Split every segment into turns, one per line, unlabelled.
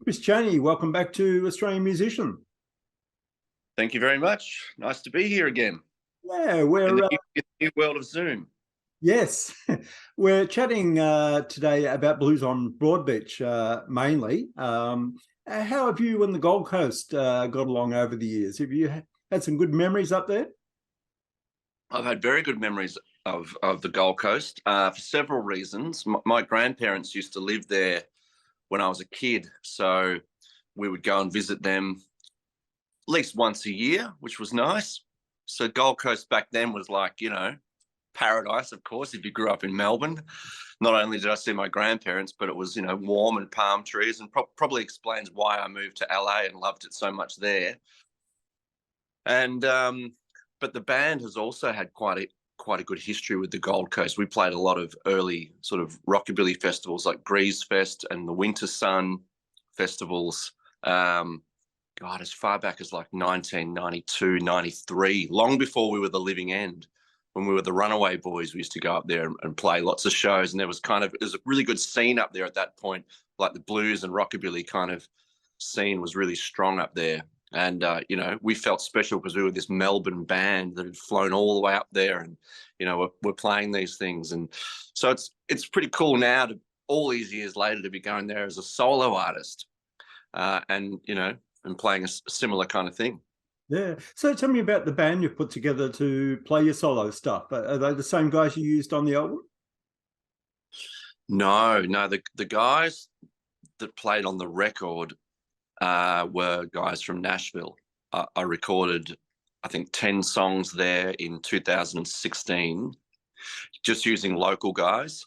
Chris Cheney, welcome back to Australian Musician.
Thank you very much. Nice to be here again.
Yeah,
in the new world of Zoom.
Yes, we're chatting today about blues on Broadbeach mainly. How have you and the Gold Coast got along over the years? Have you had some good memories up there?
I've had very good memories of the Gold Coast for several reasons. My grandparents used to live there when I was a kid, so we would go and visit them at least once a year, which was nice. So Gold Coast back then was like, paradise, of course, if you grew up in Melbourne. Not only did I see my grandparents, but it was, warm and palm trees, and probably explains why I moved to LA and loved it so much there. And but the band has also had quite a good history with the Gold Coast. We played a lot of early sort of rockabilly festivals like Grease Fest and the Winter Sun festivals. As far back as like 1992, 93, long before we were the Living End. When we were the Runaway Boys, we used to go up there and play lots of shows, and there was a really good scene up there at that point. Like the blues and rockabilly kind of scene was really strong up there. And, we felt special because we were this Melbourne band that had flown all the way up there, and, we're playing these things. And so it's pretty cool now all these years later to be going there as a solo artist and playing a similar kind of thing.
Yeah. So tell me about the band you've put together to play your solo stuff. Are they the same guys you used on the album?
No. The guys that played on the record were guys from Nashville. I recorded, I think, 10 songs there in 2016, just using local guys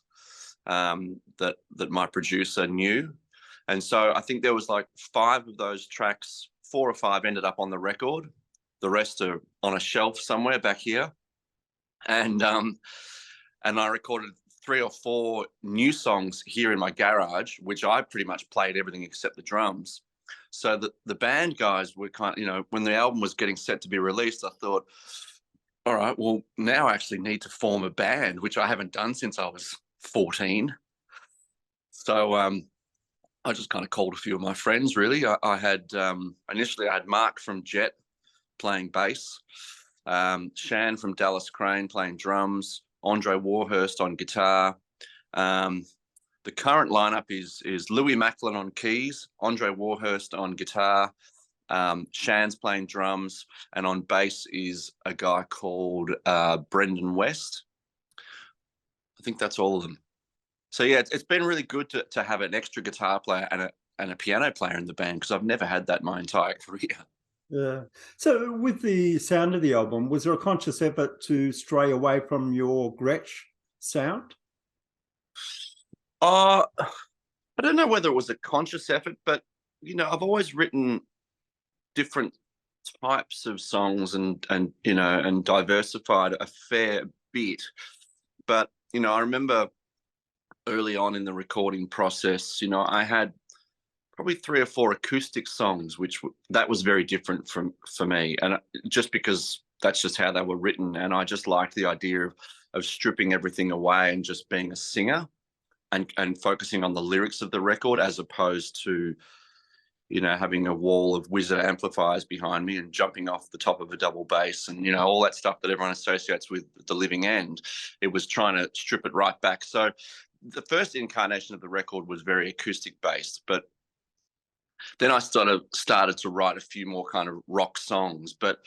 that my producer knew. And so I think there was like 5 of those tracks, 4 or 5 ended up on the record. The rest are on a shelf somewhere back here. And I recorded 3 or 4 new songs here in my garage, which I pretty much played everything except the drums. So the band guys were when the album was getting set to be released, I thought, all right, well, now I actually need to form a band, which I haven't done since I was 14. So I just kind of called a few of my friends, really. I had initially I had Mark from Jet playing bass, Shan from Dallas Crane playing drums, Andre Warhurst on guitar. The current lineup is Louis Macklin on keys, Andre Warhurst on guitar, Shan's playing drums, and on bass is a guy called Brendan West. I think that's all of them. So yeah, it's been really good to have an extra guitar player and a piano player in the band, because I've never had that my entire career.
Yeah. So with the sound of the album, was there a conscious effort to stray away from your Gretsch sound?
I don't know whether it was a conscious effort, but I've always written different types of songs and diversified a fair bit. But I remember early on in the recording process, I had probably 3 or 4 acoustic songs, that was very different for me, and just because that's just how they were written, and I just liked the idea of stripping everything away and just being a singer and focusing on the lyrics of the record, as opposed to having a wall of wizard amplifiers behind me and jumping off the top of a double bass and all that stuff that everyone associates with the Living End. It was trying to strip it right back. So the first incarnation of the record was very acoustic based, but then I started to write a few more kind of rock songs. But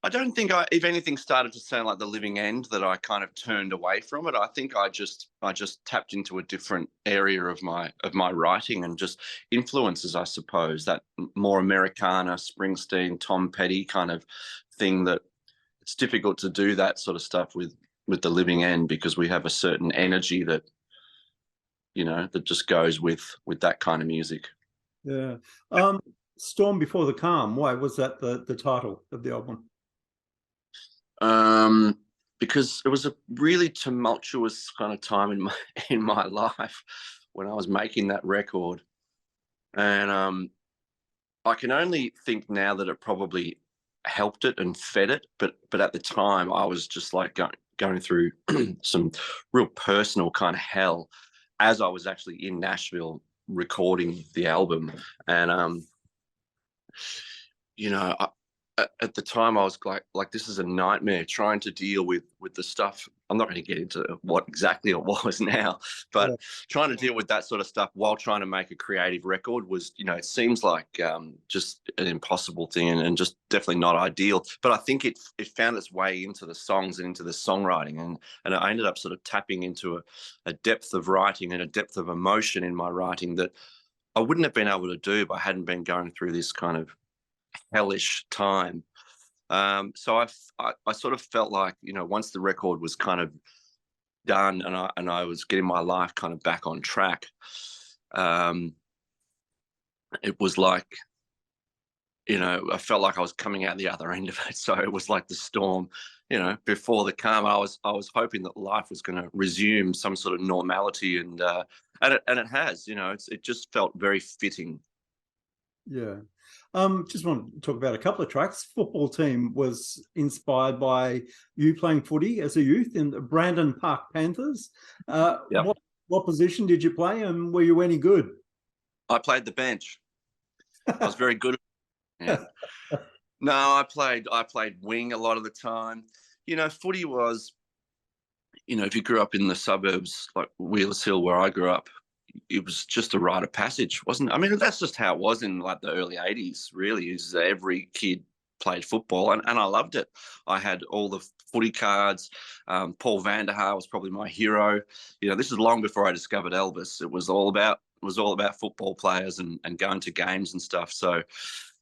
I don't think if anything, started to sound like the Living End, that I kind of turned away from it. I think I just tapped into a different area of my writing and just influences, I suppose, that more Americana, Springsteen, Tom Petty kind of thing. That it's difficult to do that sort of stuff with the Living End, because we have a certain energy that that just goes with that kind of music.
Yeah. Storm Before the Calm, why was that the title of the album?
Because it was a really tumultuous kind of time in my life when I was making that record, and I can only think now that it probably helped it and fed it, but at the time I was just like going through some real personal kind of hell as I was actually in Nashville recording the album. And at the time I was like this is a nightmare trying to deal with the stuff. I'm not going to get into what exactly it was now, but trying to deal with that sort of stuff while trying to make a creative record was, it seems like just an impossible thing, and just definitely not ideal. But I think it found its way into the songs and into the songwriting, and I ended up sort of tapping into a depth of writing and a depth of emotion in my writing that I wouldn't have been able to do if I hadn't been going through this kind of hellish time. So I sort of felt like, once the record was kind of done and I was getting my life kind of back on track, it was like, I felt like I was coming out the other end of it. So it was like the storm, before the calm. I was hoping that life was going to resume some sort of normality, and it has. It just felt very fitting.
Yeah. Just want to talk about a couple of tracks. Football Team was inspired by you playing footy as a youth in the Brandon Park Panthers.
Yep.
What position did you play, and were you any good?
I played the bench. I was very good. Yeah. No, I played wing a lot of the time. Footy was, if you grew up in the suburbs like Wheelers Hill, where I grew up, it was just a rite of passage, wasn't it? I mean, that's just how it was in like the early 80s, really, is every kid played football, and I loved it. I had all the footy cards. Paul van der Haar was probably my hero. This is long before I discovered Elvis. It was all about football players and going to games and stuff. So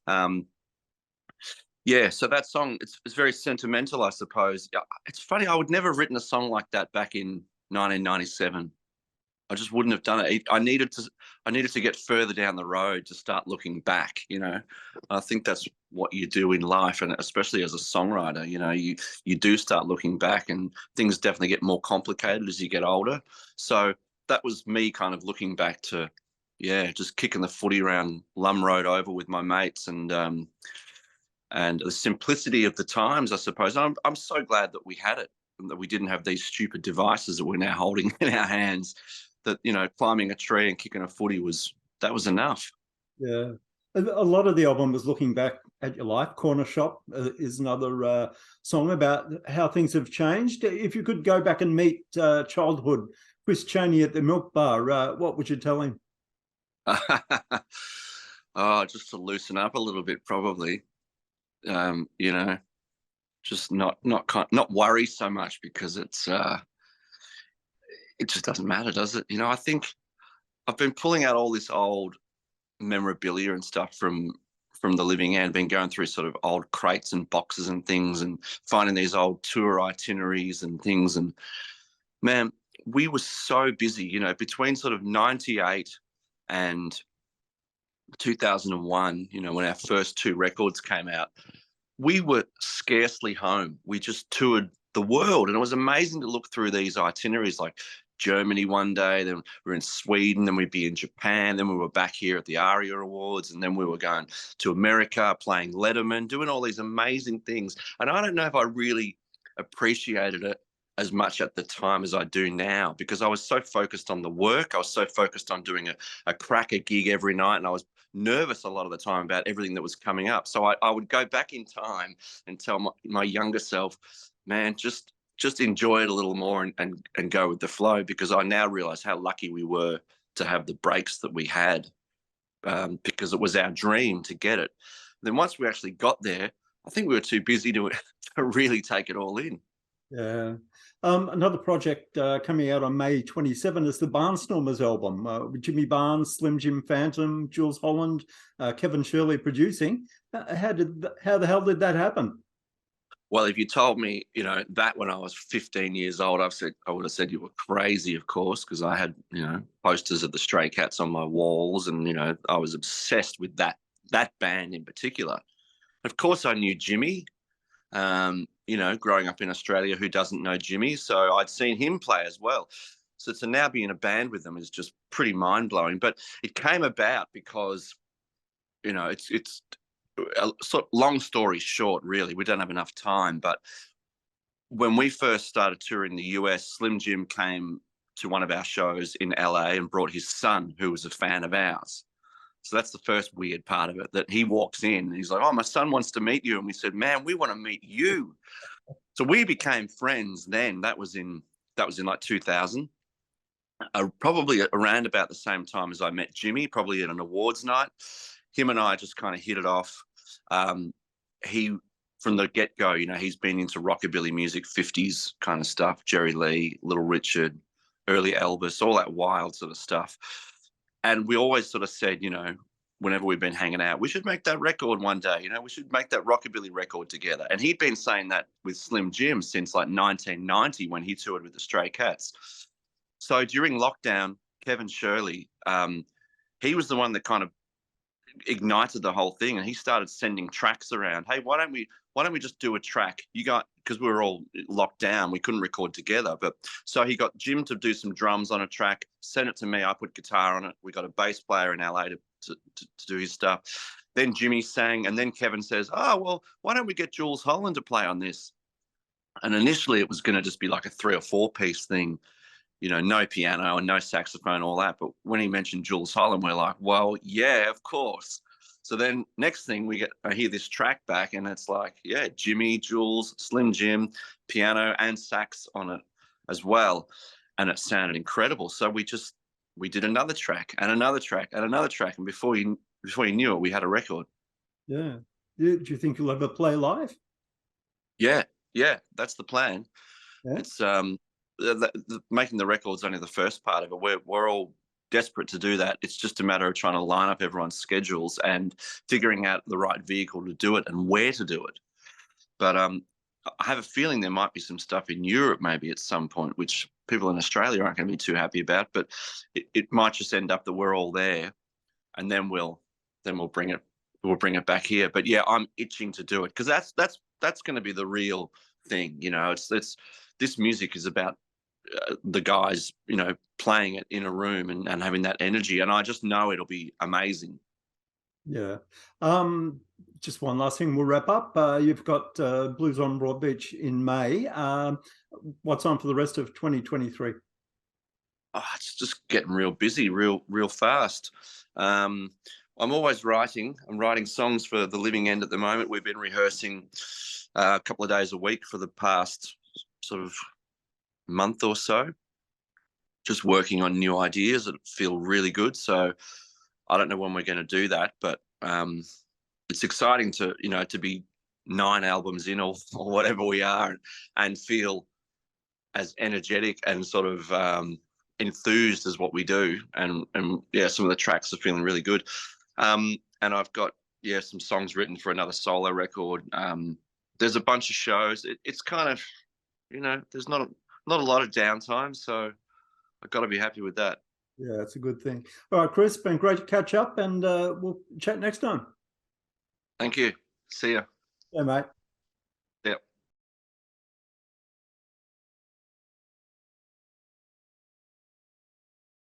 so that song, it's very sentimental, I suppose. It's funny, I would never have written a song like that back in 1997. I just wouldn't have done it. I needed to get further down the road to start looking back. I think that's what you do in life, and especially as a songwriter. You do start looking back, and things definitely get more complicated as you get older. So that was me kind of looking back to, just kicking the footy around Lum Road over with my mates, and the simplicity of the times, I suppose. I'm so glad that we had it, and that we didn't have these stupid devices that we're now holding in our hands. That climbing a tree and kicking a footy was enough.
Yeah, a lot of the album was looking back at your life. Corner Shop is another song about how things have changed. If you could go back and meet childhood Chris Cheney at the Milk Bar, what would you tell him?
Just to loosen up a little bit, probably. Just not worry so much, because it just doesn't matter, does it? I think I've been pulling out all this old memorabilia and stuff from the living end, been going through sort of old crates and boxes and things, and finding these old tour itineraries and things. And man, we were so busy, between sort of 98 and 2001, when our first two records came out, we were scarcely home. We just toured the world, and it was amazing to look through these itineraries, like Germany one day, then we were in Sweden, then we'd be in Japan, then we were back here at the ARIA Awards, and then we were going to America, playing Letterman, doing all these amazing things. And I don't know if I really appreciated it as much at the time as I do now, because I was so focused on the work. I was so focused on doing a cracker gig every night, and I was nervous a lot of the time about everything that was coming up. So I would go back in time and tell my younger self, man, just enjoy it a little more and go with the flow, because I now realize how lucky we were to have the breaks that we had, because it was our dream to get it. Then once we actually got there, I think we were too busy to really take it all in.
Yeah. Another project coming out on May 27 is the Barnstormers album, with Jimmy Barnes, Slim Jim Phantom, Jules Holland, Kevin Shirley producing. How the hell did that happen?
Well, if you told me, that when I was 15 years old, I would have said you were crazy, of course, because I had, posters of the Stray Cats on my walls, and I was obsessed with that band in particular. Of course, I knew Jimmy. Growing up in Australia, who doesn't know Jimmy? So I'd seen him play as well. So to now be in a band with them is just pretty mind-blowing. But it came about because, it's a sort of long story short, really. We don't have enough time. But when we first started touring the US, Slim Jim came to one of our shows in LA and brought his son, who was a fan of ours. So that's the first weird part of it, that he walks in and he's like, "Oh, my son wants to meet you." And we said, "Man, we want to meet you." So we became friends then. That was in like 2000. Probably around about the same time as I met Jimmy, probably at an awards night. Him and I just kind of hit it off. He, from the get-go, you know, he's been into rockabilly music, 50s kind of stuff, Jerry Lee, Little Richard, early Elvis, all that wild sort of stuff. And we always sort of said, you know, whenever we've been hanging out, we should make that record one day, you know, we should make that rockabilly record together. And he'd been saying that with Slim Jim since like 1990 when he toured with the Stray Cats. So during lockdown, Kevin Shirley, he was the one that kind of ignited the whole thing, and he started sending tracks around. Hey, why don't we just do a track? You got, because we were all locked down, we couldn't record together. But so he got Jim to do some drums on a track, sent it to me. I put guitar on it. We got a bass player in LA to do his stuff. Then Jimmy sang, and then Kevin says, "Oh, well, why don't we get Jules Holland to play on this?" And initially it was going to just be like a 3 or 4 piece thing, you know, no piano and no saxophone, all that. But when he mentioned Jules Holland, we're like, well, yeah, of course. So then next thing I hear this track back, and it's like, yeah, Jimmy, Jules, Slim Jim, piano and sax on it as well. And it sounded incredible. So we did another track and another track and another track. And before you knew it, we had a record.
Yeah. Do you think you'll ever play live?
Yeah. That's the plan.
Yeah.
It's making the record's only the first part of it. We're all desperate to do that. It's just a matter of trying to line up everyone's schedules and figuring out the right vehicle to do it and where to do it. But I have a feeling there might be some stuff in Europe maybe at some point, which people in Australia aren't going to be too happy about. But it might just end up that we're all there, and then we'll bring it back here. But yeah, I'm itching to do it, because that's going to be the real thing. You know, it's this music is about the guys, you know, playing it in a room and having that energy. And I just know it'll be amazing.
Yeah. Just one last thing, we'll wrap up. You've got Blues on Broadbeach in May. What's on for the rest of 2023?
Oh, it's just getting real busy, real fast. I'm always writing. I'm writing songs for the Living End at the moment. We've been rehearsing a couple of days a week for the past sort of month or so, just working on new ideas that feel really good. So I don't know when we're going to do that, but it's exciting to, you know, to be 9 albums in, or whatever we are, and feel as energetic and sort of enthused as what we do. And yeah, some of the tracks are feeling really good. And I've got, yeah, some songs written for another solo record. There's a bunch of shows. It's kind of, you know, there's not a lot of downtime, so I've got to be happy with that.
Yeah, that's a good thing. All right, Chris, been great to catch up, and we'll chat next time.
Thank you. See ya.
Yeah, mate.